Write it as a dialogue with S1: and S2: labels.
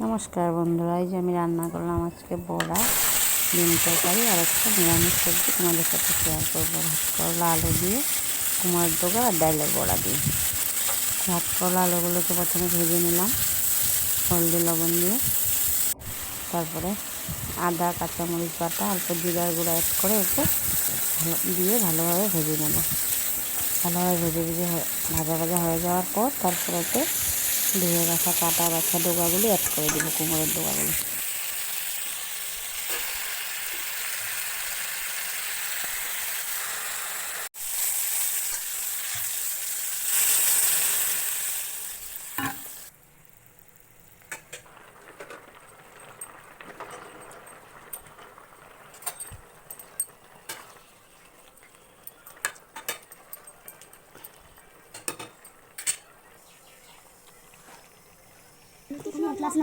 S1: নমস্কার বন্ধুরা, এই যে আমি রান্না করলাম আজকে বড়া, ডিম তরকারি আর একটা নিরামিষ সবজি তোমাদের সাথে শেয়ার করবো। ভাত করলা আলু দিয়ে, কুমড়োর ডোগা আর ডালের বড়া দিয়ে। ভাত করলা আলুগুলোকে প্রথমে ভেজে নিলাম হলদি লবণ দিয়ে, তারপরে আদা কাঁচামরিচ বাটা অল্প জিরার গুঁড়া অ্যাড করে ওকে দিয়ে ভালোভাবে ভেজে নেব। ভালোভাবে ভেজে ভাজা হয়ে যাওয়ার পর তারপরে ওকে ধুয়ে রাখা কাটা বাছা ডোগাগুলি অ্যাড করে দেবো, কুমড়োর ডোগাগুলো।
S2: क्लास